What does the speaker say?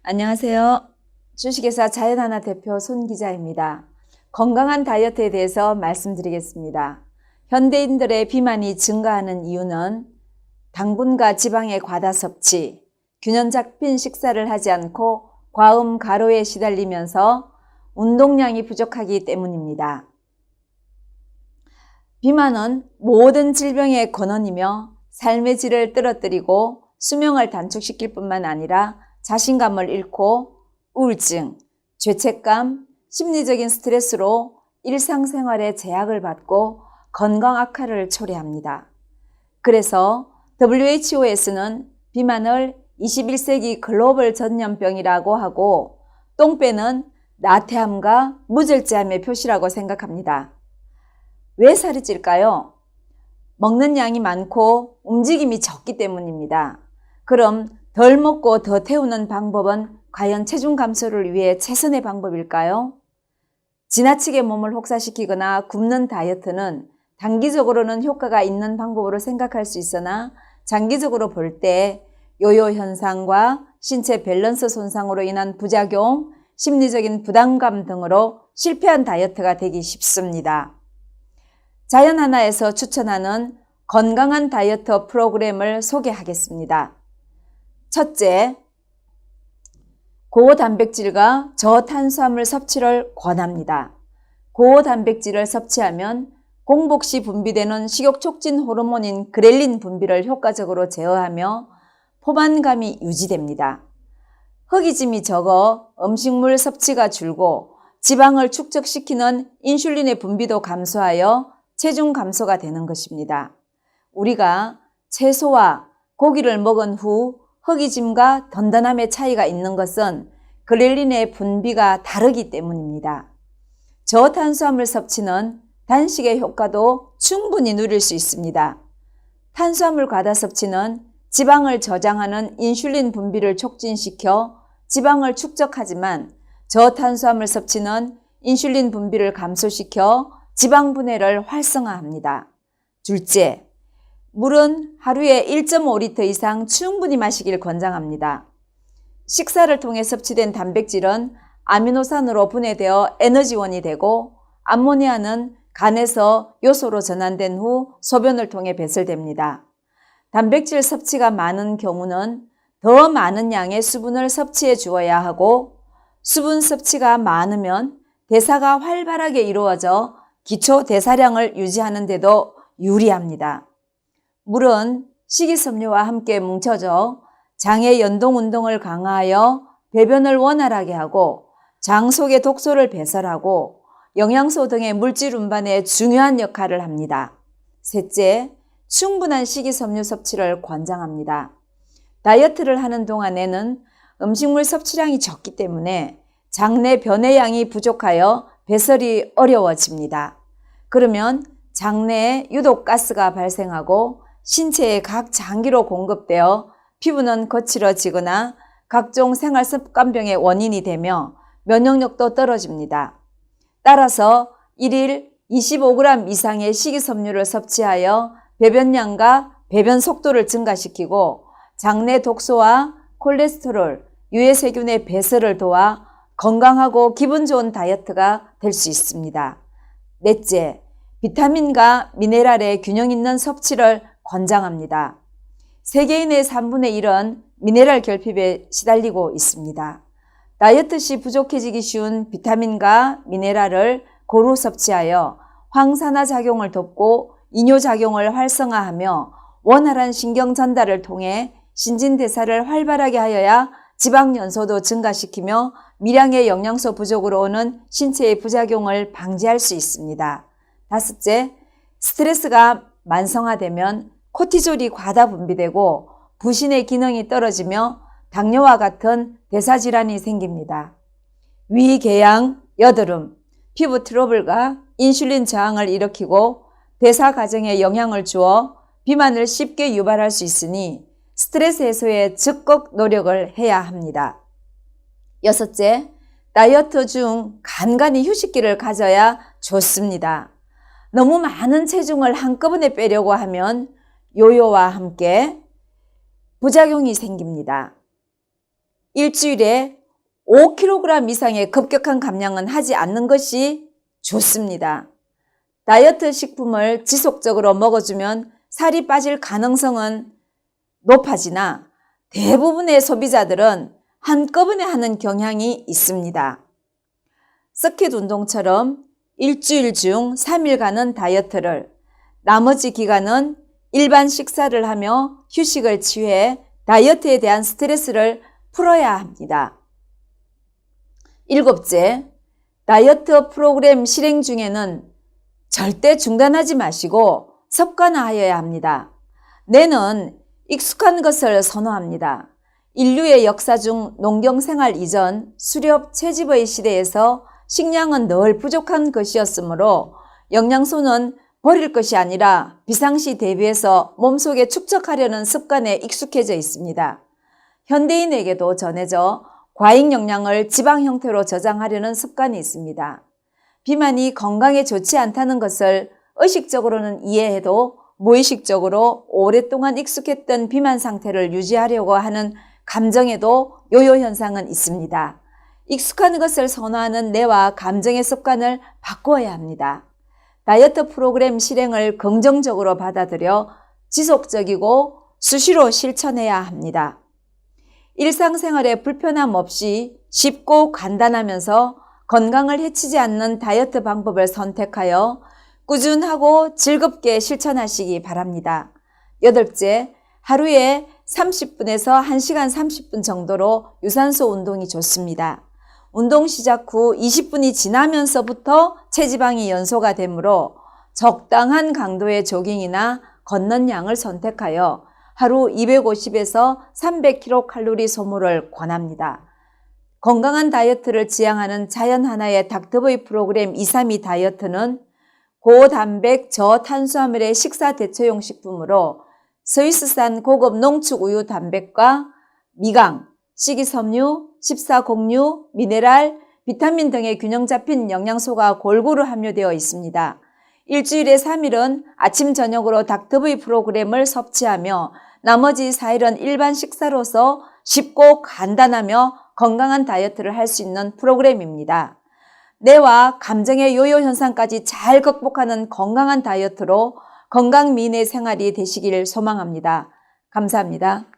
안녕하세요. 주식회사 자연하나 대표 손 기자입니다. 건강한 다이어트에 대해서 말씀드리겠습니다. 현대인들의 비만이 증가하는 이유는 당분과 지방의 과다 섭취, 균형 잡힌 식사를 하지 않고 과음 과로에 시달리면서 운동량이 부족하기 때문입니다. 비만은 모든 질병의 근원이며 삶의 질을 떨어뜨리고 수명을 단축시킬 뿐만 아니라 자신감을 잃고 우울증, 죄책감, 심리적인 스트레스로 일상생활에 제약을 받고 건강 악화를 초래합니다. 그래서 WHO에서는 비만을 21세기 글로벌 전염병이라고 하고 똥배는 나태함과 무절제함의 표시라고 생각합니다. 왜 살이 찔까요? 먹는 양이 많고 움직임이 적기 때문입니다. 그럼 덜 먹고 더 태우는 방법은 과연 체중 감소를 위해 최선의 방법일까요? 지나치게 몸을 혹사시키거나 굶는 다이어트는 단기적으로는 효과가 있는 방법으로 생각할 수 있으나 장기적으로 볼 때 요요 현상과 신체 밸런스 손상으로 인한 부작용, 심리적인 부담감 등으로 실패한 다이어트가 되기 쉽습니다. 자연하나에서 추천하는 건강한 다이어트 프로그램을 소개하겠습니다. 첫째, 고단백질과 저탄수화물 섭취를 권합니다. 고단백질을 섭취하면 공복 시 분비되는 식욕 촉진 호르몬인 그렐린 분비를 효과적으로 제어하며 포만감이 유지됩니다. 허기짐이 적어 음식물 섭취가 줄고 지방을 축적시키는 인슐린의 분비도 감소하여 체중 감소가 되는 것입니다. 우리가 채소와 고기를 먹은 후 허기짐과 던던함의 차이가 있는 것은 그렐린의 분비가 다르기 때문입니다. 저탄수화물 섭취는 단식의 효과도 충분히 누릴 수 있습니다. 탄수화물 과다 섭취는 지방을 저장하는 인슐린 분비를 촉진시켜 지방을 축적하지만 저탄수화물 섭취는 인슐린 분비를 감소시켜 지방 분해를 활성화합니다. 둘째, 물은 하루에 1.5리터 이상 충분히 마시길 권장합니다. 식사를 통해 섭취된 단백질은 아미노산으로 분해되어 에너지원이 되고 암모니아는 간에서 요소로 전환된 후 소변을 통해 배설됩니다. 단백질 섭취가 많은 경우는 더 많은 양의 수분을 섭취해 주어야 하고 수분 섭취가 많으면 대사가 활발하게 이루어져 기초 대사량을 유지하는 데도 유리합니다. 물은 식이섬유와 함께 뭉쳐져 장의 연동 운동을 강화하여 배변을 원활하게 하고 장 속의 독소를 배설하고 영양소 등의 물질 운반에 중요한 역할을 합니다. 셋째, 충분한 식이섬유 섭취를 권장합니다. 다이어트를 하는 동안에는 음식물 섭취량이 적기 때문에 장내 변해량이 부족하여 배설이 어려워집니다. 그러면 장내에 유독 가스가 발생하고 신체의 각 장기로 공급되어 피부는 거칠어지거나 각종 생활습관병의 원인이 되며 면역력도 떨어집니다. 따라서 1일 25g 이상의 식이섬유를 섭취하여 배변량과 배변 속도를 증가시키고 장내 독소와 콜레스테롤, 유해세균의 배설을 도와 건강하고 기분 좋은 다이어트가 될 수 있습니다. 넷째, 비타민과 미네랄의 균형 있는 섭취를 권장합니다. 세계인의 3분의 1은 미네랄 결핍에 시달리고 있습니다. 다이어트 시 부족해지기 쉬운 비타민과 미네랄을 고루 섭취하여 황산화 작용을 돕고 이뇨작용을 활성화하며 원활한 신경 전달을 통해 신진대사를 활발하게 하여야 지방 연소도 증가시키며 미량의 영양소 부족으로 오는 신체의 부작용을 방지할 수 있습니다. 다섯째, 스트레스가 만성화되면 코티졸이 과다 분비되고 부신의 기능이 떨어지며 당뇨와 같은 대사질환이 생깁니다. 위궤양, 여드름, 피부 트러블과 인슐린 저항을 일으키고 대사 과정에 영향을 주어 비만을 쉽게 유발할 수 있으니 스트레스 해소에 적극 노력을 해야 합니다. 여섯째, 다이어트 중 간간히 휴식기를 가져야 좋습니다. 너무 많은 체중을 한꺼번에 빼려고 하면 요요와 함께 부작용이 생깁니다. 일주일에 5kg 이상의 급격한 감량은 하지 않는 것이 좋습니다. 다이어트 식품을 지속적으로 먹어주면 살이 빠질 가능성은 높아지나 대부분의 소비자들은 한꺼번에 하는 경향이 있습니다. 서킷 운동처럼 일주일 중 3일간은 다이어트를, 나머지 기간은 일반 식사를 하며 휴식을 취해 다이어트에 대한 스트레스를 풀어야 합니다. 7째, 다이어트 프로그램 실행 중에는 절대 중단하지 마시고 습관화하여야 합니다. 뇌는 익숙한 것을 선호합니다. 인류의 역사 중 농경생활 이전 수렵 채집의 시대에서 식량은 늘 부족한 것이었으므로 영양소는 버릴 것이 아니라 비상시 대비해서 몸속에 축적하려는 습관에 익숙해져 있습니다. 현대인에게도 전해져 과잉 영양을 지방 형태로 저장하려는 습관이 있습니다. 비만이 건강에 좋지 않다는 것을 의식적으로는 이해해도 무의식적으로 오랫동안 익숙했던 비만 상태를 유지하려고 하는 감정에도 요요 현상은 있습니다. 익숙한 것을 선호하는 뇌와 감정의 습관을 바꾸어야 합니다. 다이어트 프로그램 실행을 긍정적으로 받아들여 지속적이고 수시로 실천해야 합니다. 일상생활에 불편함 없이 쉽고 간단하면서 건강을 해치지 않는 다이어트 방법을 선택하여 꾸준하고 즐겁게 실천하시기 바랍니다. 8째, 하루에 30분에서 1시간 30분 정도로 유산소 운동이 좋습니다. 운동 시작 후 20분이 지나면서부터 체지방이 연소가 되므로 적당한 강도의 조깅이나 걷는 양을 선택하여 하루 250에서 300kcal 소모를 권합니다. 건강한 다이어트를 지향하는 자연 하나의 닥터보이 프로그램 232 다이어트는 고단백 저탄수화물의 식사 대처용 식품으로 스위스산 고급 농축 우유 단백과 미강, 식이섬유, 식사곡류, 미네랄, 비타민 등의 균형 잡힌 영양소가 골고루 함유되어 있습니다. 일주일에 3일은 아침 저녁으로 닥터브이 프로그램을 섭취하며 나머지 4일은 일반 식사로서 쉽고 간단하며 건강한 다이어트를 할 수 있는 프로그램입니다. 뇌와 감정의 요요 현상까지 잘 극복하는 건강한 다이어트로 건강 미인의 생활이 되시길 소망합니다. 감사합니다.